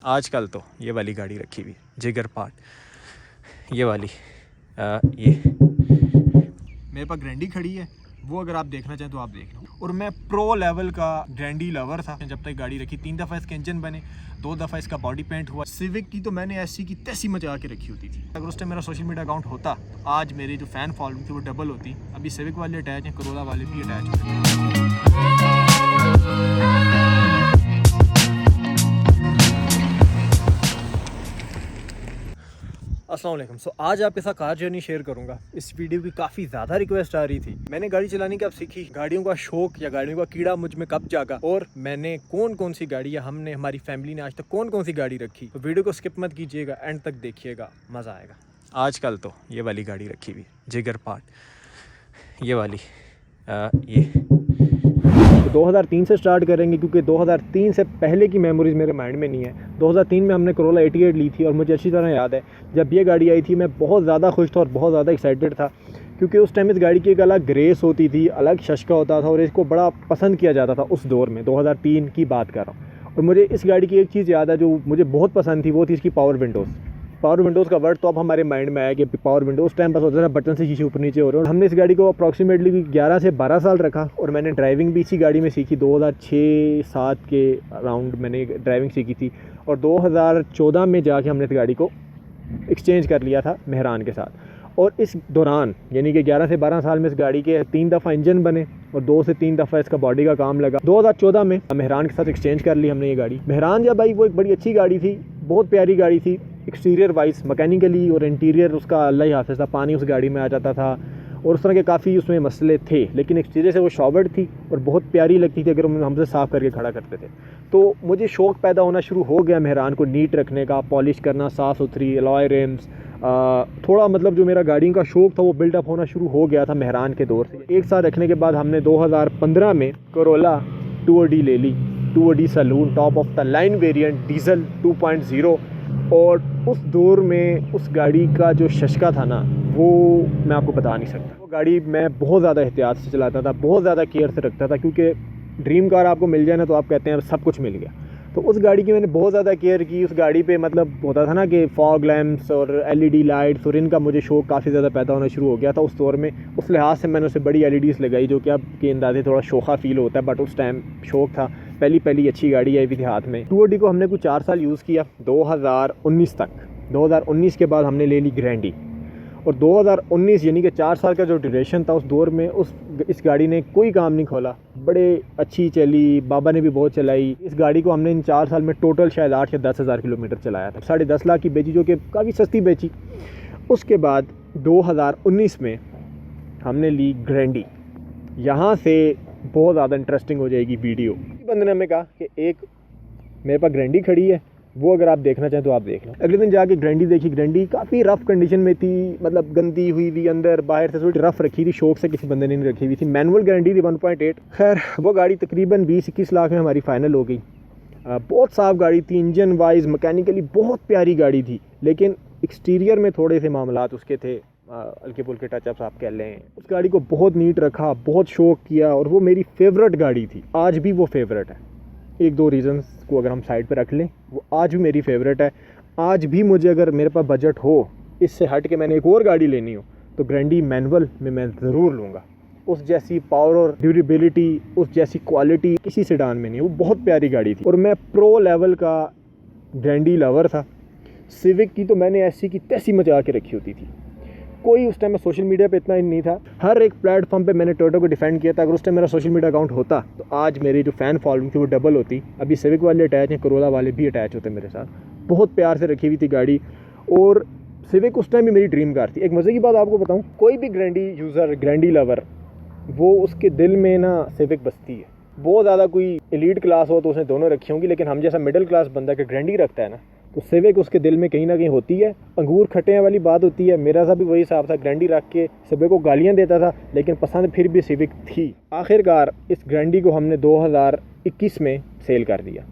आजकल तो ये वाली गाड़ी रखी हुई जिगर पार्ट, ये वाली ये मेरे पास ग्रैंडी खड़ी है, वो अगर आप देखना चाहें तो आप देख लो। और मैं प्रो लेवल का ग्रैंडी लवर था जब तक गाड़ी रखी। 3 दफ़ा इसके इंजन बने, 2 दफ़ा इसका बॉडी पेंट हुआ। सिविक की तो मैंने ऐसी की तैसी मचा के रखी होती थी। अगर उस टाइम मेरा सोशल मीडिया अकाउंट होता तो आज मेरी जो फ़ैन फॉलोइंग थी वो डबल होती। अभी सिविक वाले अटैच हैं, करोला वाले भी अटैच होते। अस्सलाम वालेकुम। सो आज आपके साथ कार जर्नी शेयर करूंगा। इस वीडियो की काफ़ी ज़्यादा रिक्वेस्ट आ रही थी। मैंने गाड़ी चलाने की अब सीखी, गाड़ियों का शौक या गाड़ियों का कीड़ा मुझ में कब जागा, और मैंने कौन कौन सी गाड़ी या हमने हमारी फैमिली ने आज तक कौन कौन सी गाड़ी रखी। तो वीडियो को स्किप मत कीजिएगा, एंड तक देखिएगा, मज़ा आएगा। आजकल तो ये वाली गाड़ी रखी हुई जिगर पार्ट, ये वाली ये 2003 से स्टार्ट करेंगे क्योंकि 2003 से पहले की मेमोरीज़ मेरे माइंड में नहीं है। 2003 में हमने करोला 88 ली थी और मुझे अच्छी तरह याद है जब ये गाड़ी आई थी मैं बहुत ज़्यादा खुश था और बहुत ज़्यादा एक्साइटेड था, क्योंकि उस टाइम इस गाड़ी की एक अलग ग्रेस होती थी, अलग शशका होता था और इसको बड़ा पसंद किया जाता था उस दौर में। 2003 की बात कर रहा हूँ। और मुझे इस गाड़ी की एक चीज़ याद है जो मुझे बहुत पसंद थी, वो थी इसकी पावर विंडोज़। पावर विंडोज़ का वर्ड तो अब हमारे माइंड में आया कि पावर विंडो। उस टाइम बस होता था बटन से शीशे ऊपर नीचे हो रहे हैं। हमने इस गाड़ी को अप्रॉक्सीमेटली 11 से 12 साल रखा और मैंने ड्राइविंग भी इसी गाड़ी में सीखी। 2006-07 के अराउंड मैंने ड्राइविंग सीखी थी और 2014 में जाके हमने इस गाड़ी को एक्सचेंज कर लिया था मेहरान के साथ। और इस दौरान यानी कि 11 से 12 साल में इस गाड़ी के 3 दफ़ा इंजन बने और 2 से 3 दफ़ा इसका बॉडी का काम लगा। 2014 में मेहरान के साथ एक्सचेंज कर ली हमने ये गाड़ी। मेहरान जब आई वो एक बड़ी अच्छी गाड़ी थी, बहुत प्यारी गाड़ी थी। एक्सटीरियर वाइज मैकेनिकली और इंटीरियर उसका अल्लाह ही हाफ़िज़ था, पानी उस गाड़ी में आ जाता था और उस तरह के काफ़ी उसमें मसले थे, लेकिन एक्सटीरियर से वो शॉवर्ड थी और बहुत प्यारी लगती थी अगर हम हमसे साफ़ करके खड़ा करते थे। तो मुझे शौक़ पैदा होना शुरू हो गया मेहरान को नीट रखने का, पॉलिश करना, साफ़ सुथरी अलॉय रिम्स, थोड़ा मतलब जो मेरा गाड़ियों का शौक़ था वो बिल्डअप होना शुरू हो गया था मेहरान के दौर से। एक साल रखने के बाद हमने 2015 में करोला 2OD ले ली। 2OD saloon, top of the line variant, diesel 2.0। और उस दौर में उस गाड़ी का जो शशका था ना वो मैं आपको बता नहीं सकता। वो गाड़ी मैं बहुत ज़्यादा एहतियात से चलाता था, बहुत ज़्यादा केयर से रखता था, क्योंकि ड्रीम कार आपको मिल जाए ना तो आप कहते हैं सब कुछ मिल गया। तो उस गाड़ी की मैंने बहुत ज़्यादा केयर की। उस गाड़ी पे मतलब होता था ना कि फॉग लैम्प्स और LED लाइट्स और इनका मुझे शौक़ काफ़ी ज़्यादा पैदा होना शुरू हो गया था उस दौर में। उस लिहाज से मैंने उसे बड़ी LEDs लगाई जो कि अब के अंदाजे थोड़ा शोखा फील होता है, बट उस टाइम शौक़ था। पहली अच्छी गाड़ी आई हुई थी हाथ में। 2OD को हमने कुछ 4 साल यूज़ किया, 2019 तक। 2019 के बाद हमने ले ली ग्रैंडी और 2019 यानी कि 4 साल का जो ड्यूरेशन था उस दौर में इस गाड़ी ने कोई काम नहीं खोला, बड़े अच्छी चली, बाबा ने भी बहुत चलाई। इस गाड़ी को हमने इन 4 साल में टोटल शायद 8 या 10 हज़ार किलोमीटर चलाया था। 10.5 लाख की बेची जो कि काफ़ी सस्ती बेची। उसके बाद 2019 में हमने ली ग्रैंडी। यहाँ से बहुत ज़्यादा इंटरेस्टिंग हो जाएगी वीडियो। बंदे ने हमें कहा कि एक मेरे पास ग्रैंडी खड़ी है, वो अगर आप देखना चाहें तो आप देख लो। अगले दिन जाके ग्रैंडी देखी। ग्रैंडी काफ़ी रफ़ कंडीशन में थी, मतलब गंदी हुई थी, अंदर बाहर से थोड़ी रफ़ रखी थी, शौक़ से किसी बंदे ने नहीं रखी हुई थी। मैनुअल ग्रैंडी थी 1.8। खैर वो गाड़ी तकरीबन 20-21 लाख में हमारी फ़ाइनल हो गई। बहुत साफ़ गाड़ी थी, इंजन वाइज मैकेनिकली बहुत प्यारी गाड़ी थी, लेकिन एक्सटीरियर में थोड़े से मामलात उसके थे, हल्के फुल्के टचअप्स आप कह लें। उस गाड़ी को बहुत नीट रखा, बहुत शौक़ किया और वो मेरी फेवरेट गाड़ी थी। आज भी वो फेवरेट है। 1-2 रीज़न्स को अगर हम साइड पे रख लें, वो आज भी मेरी फेवरेट है। आज भी मुझे अगर मेरे पास बजट हो, इससे हट के मैंने एक और गाड़ी लेनी हो तो ग्रैंडी मैनुअल में मैं ज़रूर लूँगा। उस जैसी पावर और ड्यूरेबिलिटी, उस जैसी क्वालिटी किसी सेडान में नहीं। वो बहुत प्यारी गाड़ी थी और मैं प्रो लेवल का ग्रैंडी लवर था। सिविक की तो मैंने ऐसी की तैसी मचा के रखी होती थी। कोई उस टाइम में सोशल मीडिया पे इतना ही नहीं था। हर एक प्लेटफॉर्म पे मैंने टोयोटा को डिफेंड किया था। अगर उस टाइम मेरा सोशल मीडिया अकाउंट होता तो आज मेरी जो फ़ैन फॉलोइंग थी वो डबल होती। अभी सिविक वाले अटैच हैं, करोला वाले भी अटैच होते मेरे साथ। बहुत प्यार से रखी हुई थी गाड़ी और सिविक उस टाइम भी मेरी ड्रीम कार थी। एक मज़े की बात आपको बताऊँ, कोई भी ग्रैंडी यूज़र, ग्रैंडी लवर, वो उसके दिल में ना सिविक बसती है। बहुत ज़्यादा कोई एलीट क्लास हो तो उसने दोनों रखी होंगी, लेकिन हम जैसा मिडिल क्लास बंदा के ग्रैंडी रखता है ना तो सिविक उसके दिल में कहीं ना कहीं होती है। अंगूर खट्टे वाली बात होती है। मेरा सा भी वही हिसाब था, ग्रैंडी रख के सिविक को गालियां देता था, लेकिन पसंद फिर भी सिविक थी। आखिरकार इस ग्रैंडी को हमने 2021 में सेल कर दिया।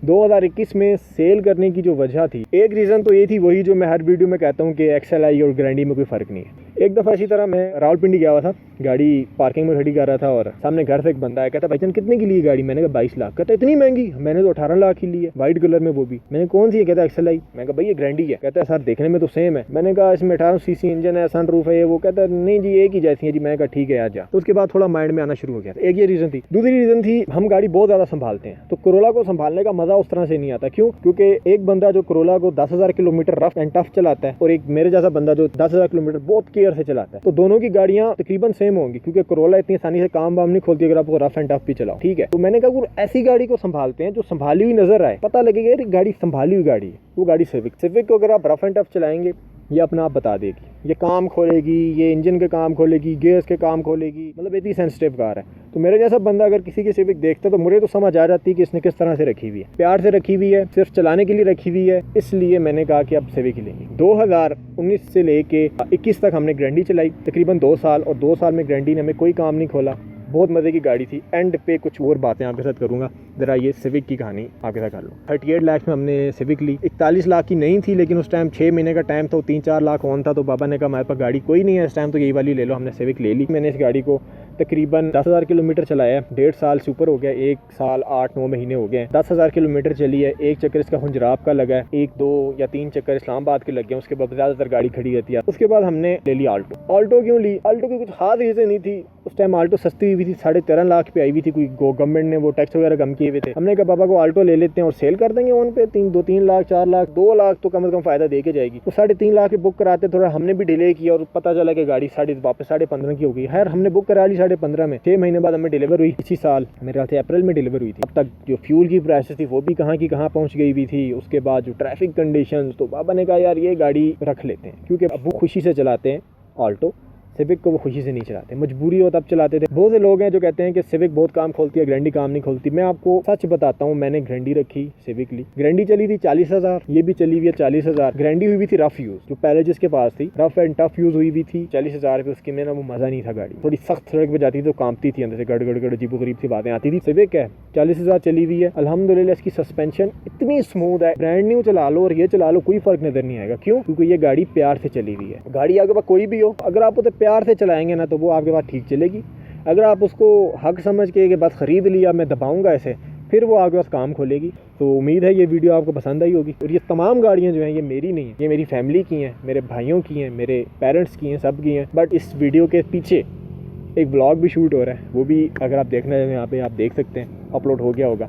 2021 में सेल करने की जो वजह थी, एक रीज़न तो ये थी वही जो मैं हर वीडियो में कहता हूँ कि XLI और ग्रैंडी में कोई फ़र्क नहीं है। एक दफ़ा इसी तरह मैं रावलपिंडी गया हुआ था, गाड़ी पार्किंग में खड़ी कर रहा था और सामने घर से एक बंदा आया, कहता भाईजान कितने की ली गाड़ी? मैंने कहा 22 लाख। कहता इतनी महंगी? मैंने तो 18 लाख की ली है, व्हाइट कलर में वो भी। मैंने कौन सी है? कहता एक्सएलआई। मैं कहा भाई ये ग्रैंडी है। कहता है सर देखने में तो सेम है। मैंने कहा इसमें 18 सीसी इंजन है, सनरूफ है, वो कहता है नहीं जी एक ही जैसी है जी। मैंने कहा ठीक है आ जा। तो उसके बाद थोड़ा माइंड में आना शुरू हो गया। एक ये रीजन थी। दूसरी रीजन थी हम गाड़ी बहुत ज्यादा संभालते हैं, तो कोरोला को संभालने का मजा उस तरह से नहीं आता। क्यों? क्योंकि एक बंदा जो कोरोला को 10,000 किलोमीटर रफ एंड टफ चलाता है और एक मेरे जैसा बंदा जो 10,000 किलोमीटर बहुत केयर से चलाता है, तो दोनों की गाड़ियां तकरीबन सेम होंगी, क्योंकि कोरोला इतनी आसानी से काम वाम नहीं खोलती अगर आपको रफ एंड टफ भी चलाओ। ठीक है, तो मैंने कहा ऐसी गाड़ी को संभालते हैं जो संभाली हुई नजर आए, पता लगेगा यार गाड़ी संभाली हुई गाड़ी है। वो गाड़ी सिविक को अगर आप रफ एंड टफ चलाएंगे ये अपना आप बता देगी, ये काम खोलेगी, ये इंजन के काम खोलेगी, गेयर्स के काम खोलेगी, मतलब इतनी सेंसिटिव कार है। तो मेरे जैसा बंदा अगर किसी की सिविक देखता तो मुझे तो समझ आ जाती है कि इसने किस तरह से रखी हुई है। प्यार से रखी हुई है, सिर्फ चलाने के लिए रखी हुई है, इसलिए मैंने कहा कि अब सिविक ही लेंगे। 2019 से लेके 21 तक हमने ग्रैंडी चलाई, तकरीबन 2 साल, और 2 साल में ग्रैंडी ने हमें कोई काम नहीं खोला। बहुत मज़े की गाड़ी थी। एंड पे कुछ और बातें आपके साथ करूँगा, ज़रा ये सिविक की कहानी आपके साथ कर लो। 38 लाख में हमने सिविक ली। 41 लाख की नहीं थी, लेकिन उस टाइम 6 महीने का टाइम था, 3-4 लाख ऑन था, तो बाबा ने कहा हमारे पास गाड़ी कोई नहीं है इस टाइम, तो यही वाली ले लो। हमने सिविक ले ली। मैंने इस गाड़ी को तकरीबन 10,000 किलोमीटर चलाया, 1.5 साल से ऊपर हो गया, 1 साल 8-9 महीने हो गए। 10,000 किलोमीटर चली है। एक चक्कर इसका हुंजराब का लगा है, 1, 2 या 3 चक्कर इस्लामाबाद के लग गए, उसके बाद ज़्यादातर गाड़ी खड़ी रहती है। उसके बाद हमने ले ली आल्टो। आल्टो क्यों ली? आल्टो की कुछ खास रीज़न नहीं थी। उस टाइम आल्टो सस्ती हुई थी, 13.5 लाख पे आई हुई थी, कोई गवर्नमेंट ने वो टैक्स वगैरह कम किए हुए थे। हमने कहा पापा को आल्टो ले लेते हैं और सेल कर देंगे ऑन पे, 2-3 लाख 4 लाख 2 लाख तो कम से कम फायदा दे के जाएगी। तो 3.5 लाख की बुक कराते, थोड़ा हमने भी डिले किया और पता चला कि गाड़ी वापस 15.5 की हो गई। खैर हमने बुक करा ली 15.5 में। 6 महीने बाद हमें डिलीवर हुई इसी साल, मेरे ख्याल से अप्रैल में डिलीवर हुई थी। अब तक जो फ्यूल की प्राइसेस थी वो भी कहाँ की कहाँ पहुँच गई हुई थी। उसके बाद जो ट्रैफिक कंडीशन, तो पापा ने कहा यार ये गाड़ी रख लेते हैं, क्योंकि अब वो खुशी से चलाते हैं आल्टो। सिविक को वो खुशी से नहीं चलाते, मजबूरी हो तब चलाते थे। बहुत से लोग हैं जो कहते हैं कि सिविक बहुत काम खोलती है, ग्रैंडी काम नहीं खोलती। मैं आपको सच बताता हूँ, मैंने ग्रैंडी रखी, सिविक ली। ग्रैंडी चली थी 40,000, ये भी चली हुई है 40,000। ग्रैंडी हुई भी थी रफ यूज, जो पहले जिसके पास थी रफ एंड टफ यूज हुई भी थी 40,000 पे। उसकी में ना वो मजा नहीं था। गाड़ी थोड़ी सख्त सड़क पे जाती थी तो कांपती थी अंदर से, गड़ गड़ गड़ अजीबो गरीब सी बातें आती थी। सिविक है 40,000 चली हुई है, अल्हम्दुलिल्लाह इसकी सस्पेंशन इतनी स्मूथ है, ब्रांड न्यू चला लो और ये चला लो कोई फर्क नजर नहीं आएगा। क्यों? क्योंकि ये गाड़ी प्यार से चली हुई है। गाड़ी आपके पास कोई भी हो, अगर आप उसे प्यार से चलाएंगे ना तो वो आपके पास ठीक चलेगी। अगर आप उसको हक समझ के बस ख़रीद लिया, मैं दबाऊंगा ऐसे, फिर वो आपके पास काम खोलेगी। तो उम्मीद है ये वीडियो आपको पसंद आई होगी। और ये तमाम गाड़ियाँ जो हैं ये मेरी नहीं है, ये मेरी फैमिली की हैं, मेरे भाइयों की हैं, मेरे पेरेंट्स की हैं, सब की हैं। बट इस वीडियो के पीछे एक व्लॉग भी शूट हो रहा है, वो भी अगर आप देखना चाहें यहाँ पे आप देख सकते हैं, अपलोड हो गया होगा।